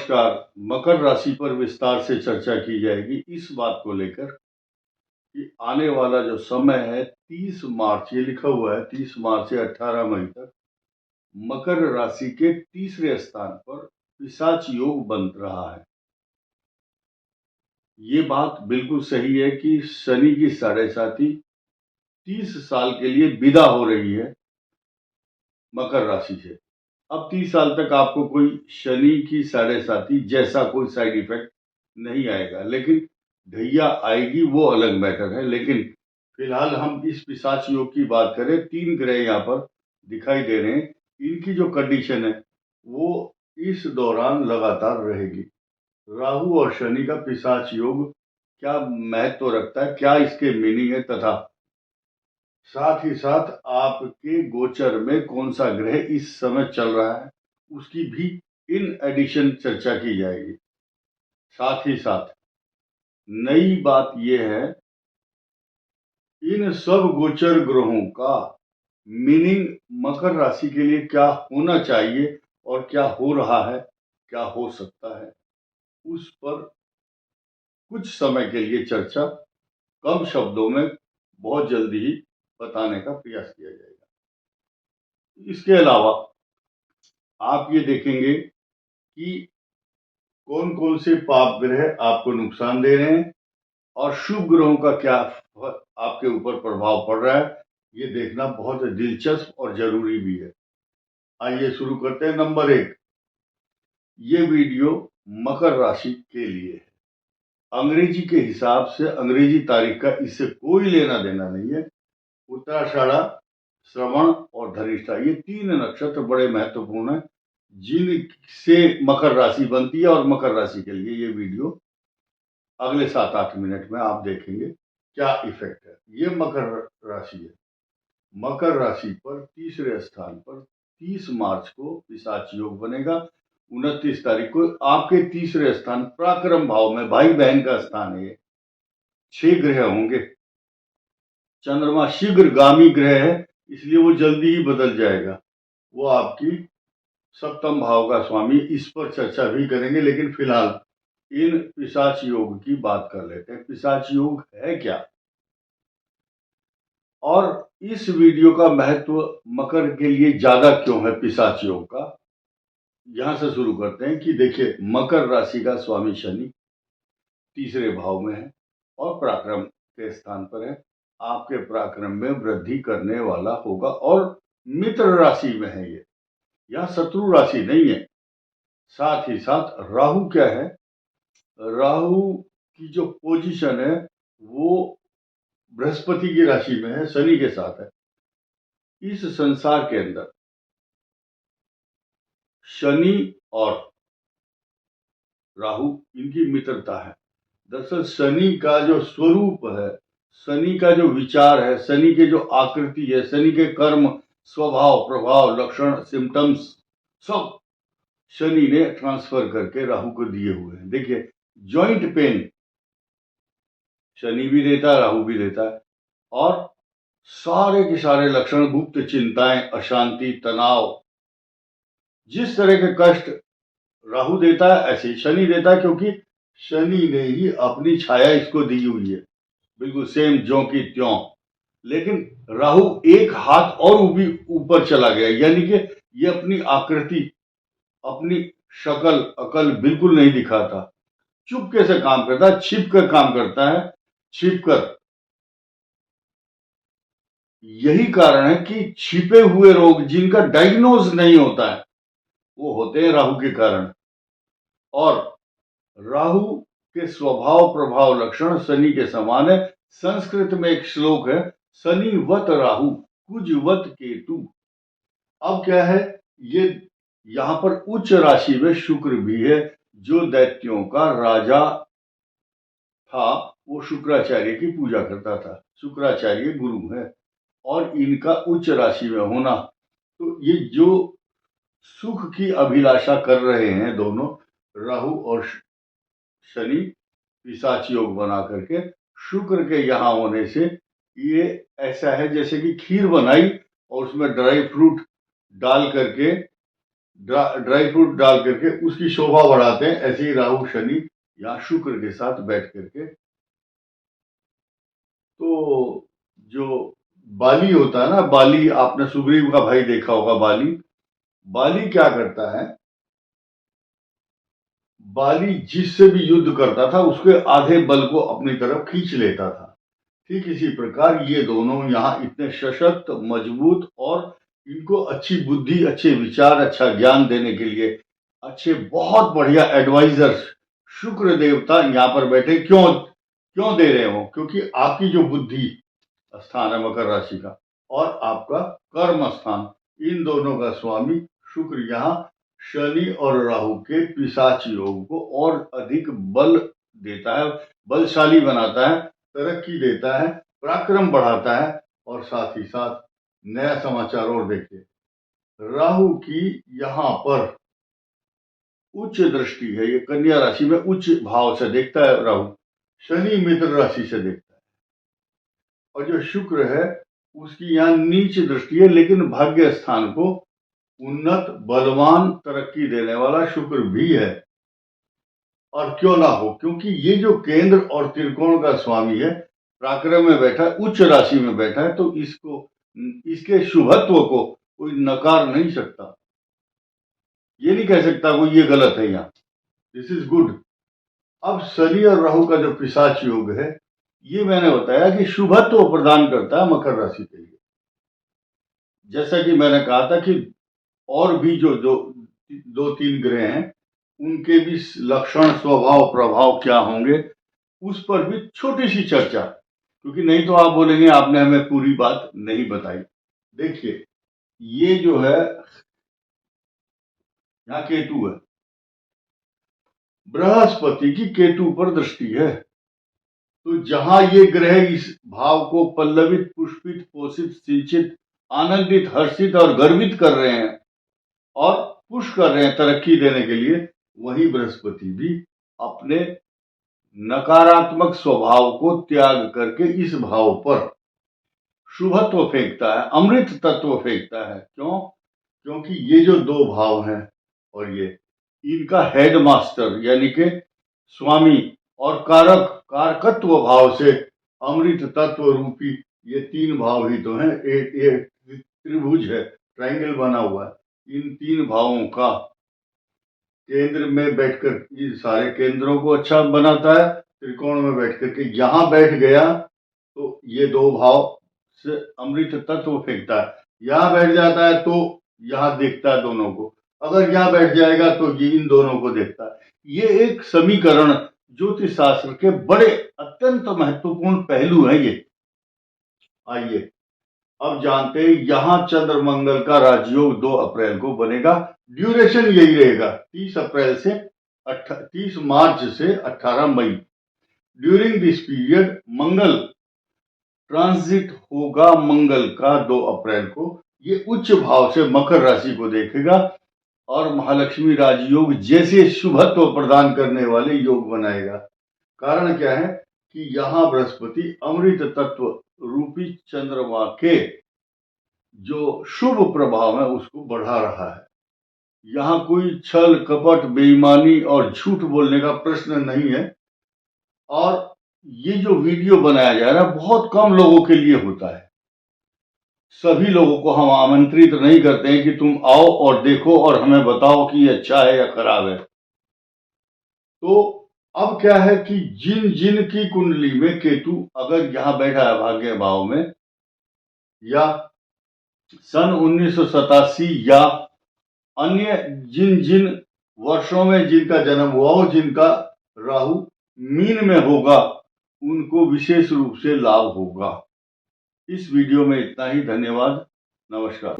नमस्कार। मकर राशि पर विस्तार से चर्चा की जाएगी इस बात को लेकर कि आने वाला जो समय है 30 मार्च, ये लिखा हुआ है 30 मार्च से 18 मई तक मकर राशि के तीसरे स्थान पर पिशाच योग बन रहा है। ये बात बिल्कुल सही है कि शनि की साढ़े साथी 30 साल के लिए विदा हो रही है मकर राशि से। अब 30 साल तक आपको कोई शनि की साढ़े साथी जैसा कोई साइड इफेक्ट नहीं आएगा, लेकिन ढैया आएगी वो अलग मैटर है। लेकिन फिलहाल हम इस पिशाच योग की बात करें, 3 ग्रह यहाँ पर दिखाई दे रहे हैं। इनकी जो कंडीशन है वो इस दौरान लगातार रहेगी। राहु और शनि का पिशाच योग क्या महत्व रखता है, क्या इसके मीनिंग है, तथा साथ ही साथ आपके गोचर में कौन सा ग्रह इस समय चल रहा है उसकी भी इन एडिशन चर्चा की जाएगी। साथ ही साथ नई बात यह है, इन सब गोचर ग्रहों का मीनिंग मकर राशि के लिए क्या होना चाहिए और क्या हो रहा है, क्या हो सकता है, उस पर कुछ समय के लिए चर्चा कम शब्दों में बहुत जल्दी ही बताने का प्रयास किया जाएगा। इसके अलावा आप ये देखेंगे कि कौन कौन से पाप ग्रह आपको नुकसान दे रहे हैं और शुभ ग्रहों का क्या आपके ऊपर प्रभाव पड़ रहा है, ये देखना बहुत दिलचस्प और जरूरी भी है। आइए शुरू करते हैं। नंबर 1, ये वीडियो मकर राशि के लिए है। अंग्रेजी के हिसाब से अंग्रेजी तारीख का इससे कोई लेना देना नहीं है। उत्तराषाढ़ा, श्रवण और धनिष्ठा, ये 3 नक्षत्र बड़े महत्वपूर्ण हैं जिनसे मकर राशि बनती है, और मकर राशि के लिए ये वीडियो अगले 7-8 मिनट में आप देखेंगे क्या इफेक्ट है। ये मकर राशि है। मकर राशि पर तीसरे स्थान पर 30 मार्च को पिशाच योग बनेगा। 29 तारीख को आपके तीसरे स्थान पराक्रम भाव में, भाई बहन का स्थान है। 6 ग्रह होंगे। चंद्रमा शीघ्रगामी ग्रह है, इसलिए वो जल्दी ही बदल जाएगा। वो आपकी सप्तम भाव का स्वामी, इस पर चर्चा भी करेंगे। लेकिन फिलहाल इन पिशाच योग की बात कर लेते हैं। पिशाच योग है क्या और इस वीडियो का महत्व मकर के लिए ज्यादा क्यों है पिशाच योग का, यहां से शुरू करते हैं। कि देखिए, मकर राशि का स्वामी शनि तीसरे भाव में है और पराक्रम के स्थान पर है। आपके पराक्रम में वृद्धि करने वाला होगा और मित्र राशि में है। ये यह शत्रु राशि नहीं है। साथ ही साथ राहु क्या है, राहु की जो पोजीशन है वो बृहस्पति की राशि में है, शनि के साथ है। इस संसार के अंदर शनि और राहु, इनकी मित्रता है। दरअसल शनि का जो स्वरूप है, शनि का जो विचार है, शनि के जो आकृति है, शनि के कर्म, स्वभाव, प्रभाव, लक्षण, सिम्टम्स, सब शनि ने ट्रांसफर करके राहु को दिए हुए हैं। देखिए, जॉइंट पेन शनि भी देता है, राहु भी देता है। और सारे के सारे लक्षण, गुप्त चिंताएं, अशांति, तनाव, जिस तरह के कष्ट राहु देता है ऐसे ही शनि देता है, क्योंकि शनि ने ही अपनी छाया इसको दी हुई है, बिल्कुल सेम ज्यों की त्यों। लेकिन राहु एक हाथ और भी ऊपर चला गया, यानी कि ये अपनी आकृति, अपनी शक्ल अकल बिल्कुल नहीं दिखाता, चुपके से काम करता है, छिप कर काम करता है, छिप कर। यही कारण है कि छिपे हुए रोग जिनका डायग्नोज नहीं होता है वो होते हैं राहु के कारण। और राहु के स्वभाव, प्रभाव, लक्षण शनि के समान है। संस्कृत में एक श्लोक है, शनिवत राहु कुजवत केतु। अब क्या है, ये यहां पर उच्च राशि में शुक्र भी है, जो दैत्यों का राजा था वो शुक्राचार्य की पूजा करता था। शुक्राचार्य गुरु है और इनका उच्च राशि में होना, तो ये जो सुख की अभिलाषा कर रहे हैं दोनों, राहु और शनि, पिशाच योग बना करके शुक्र के यहाँ होने से ये ऐसा है जैसे कि खीर बनाई और उसमें ड्राई फ्रूट डाल करके ड्राई फ्रूट डाल करके उसकी शोभा बढ़ाते हैं। ऐसे ही राहु शनि या शुक्र के साथ बैठ करके, तो जो बाली होता है ना, बाली, आपने सुग्रीव का भाई देखा होगा, बाली। बाली क्या करता है, बाली जिससे भी युद्ध करता था उसके आधे बल को अपनी तरफ खींच लेता था। ठीक इसी प्रकार ये दोनों यहाँ इतने सशक्त, मजबूत और इनको अच्छी बुद्धि, अच्छे विचार, अच्छा ज्ञान देने के लिए अच्छे, बहुत बढ़िया एडवाइजर्स शुक्र देवता यहाँ पर बैठे। क्यों क्यों दे रहे हो? क्योंकि आपकी जो बुद्धि स्थान है मकर राशि का और आपका कर्म स्थान, इन दोनों का स्वामी शुक्र यहाँ शनि और राहु के पिशाच योग को और अधिक बल देता है, बलशाली बनाता है, तरक्की देता है, पराक्रम बढ़ाता है। और साथ ही साथ नया समाचार और देखिए, राहु की यहाँ पर उच्च दृष्टि है। ये कन्या राशि में उच्च भाव से देखता है राहु, शनि मित्र राशि से देखता है। और जो शुक्र है उसकी यहाँ नीच दृष्टि है, लेकिन भाग्य स्थान को उन्नत, बलवान, तरक्की देने वाला शुक्र भी है। और क्यों ना हो, क्योंकि ये जो केंद्र और त्रिकोण का स्वामी है, पराक्रम में बैठा है, उच्च राशि में बैठा है, तो इसको, इसके शुभत्व को कोई नकार नहीं सकता। ये नहीं कह सकता कोई ये गलत है, यहाँ दिस इज गुड। अब शनि और राहु का जो पिशाच योग है, ये मैंने बताया कि शुभत्व प्रदान करता है मकर राशि के लिए। जैसा कि मैंने कहा था कि और भी जो दो तीन ग्रह हैं उनके भी लक्षण, स्वभाव, प्रभाव क्या होंगे, उस पर भी छोटी सी चर्चा, क्योंकि नहीं तो आप बोलेंगे आपने हमें पूरी बात नहीं बताई। देखिए, ये जो है यहाँ केतु है, बृहस्पति की केतु पर दृष्टि है। तो जहां ये ग्रह इस भाव को पल्लवित, पुष्पित, पोषित, सिंचित, आनंदित, हर्षित और गर्वित कर रहे हैं और पुश कर रहे हैं तरक्की देने के लिए, वही बृहस्पति भी अपने नकारात्मक स्वभाव को त्याग करके इस भाव पर शुभत्व फेंकता है, अमृत तत्व फेंकता है। क्यों? क्योंकि ये जो दो भाव हैं और ये इनका हेडमास्टर यानी के स्वामी और कारक, कारकत्व भाव से अमृत तत्व रूपी ये तीन भाव ही तो हैं। एक त्रिभुज है, ट्रायंगल बना हुआ है। इन तीन भावों का केंद्र में बैठकर इन सारे केंद्रों को अच्छा बनाता है। त्रिकोण में बैठकर के यहाँ बैठ गया तो ये दो भाव से अमृत तत्व फेंकता है। यहाँ बैठ जाता है तो यहाँ देखता है दोनों को, अगर यहाँ बैठ जाएगा तो ये इन दोनों को देखता है। ये एक समीकरण ज्योतिष शास्त्र के बड़े अत्यंत महत्वपूर्ण पहलू है ये। आइए अब जानते हैं, यहां चंद्र मंगल का राजयोग 2 अप्रैल को बनेगा। ड्यूरेशन यही रहेगा 30 अप्रैल से 30 मार्च से 18 मई। ड्यूरिंग दिस पीरियड मंगल ट्रांजिट होगा, मंगल का 2 अप्रैल को। ये उच्च भाव से मकर राशि को देखेगा और महालक्ष्मी राजयोग जैसे शुभत्व प्रदान करने वाले योग बनाएगा। कारण क्या है कि यहाँ बृहस्पति अमृत तत्व रूपी चंद्रमा के जो शुभ प्रभाव है उसको बढ़ा रहा है। यहाँ कोई छल, कपट, बेईमानी और झूठ बोलने का प्रश्न नहीं है। और ये जो वीडियो बनाया जा रहा है बहुत कम लोगों के लिए होता है। सभी लोगों को हम आमंत्रित नहीं करते हैं कि तुम आओ और देखो और हमें बताओ कि ये अच्छा है या खराब है। तो अब क्या है कि जिन जिन की कुंडली में केतु अगर यहाँ बैठा है भाग्य भाव में, या सन 1987 या अन्य जिन जिन वर्षों में जिनका जन्म हुआ हो, जिनका राहु मीन में होगा, उनको विशेष रूप से लाभ होगा। इस वीडियो में इतना ही। धन्यवाद, नमस्कार।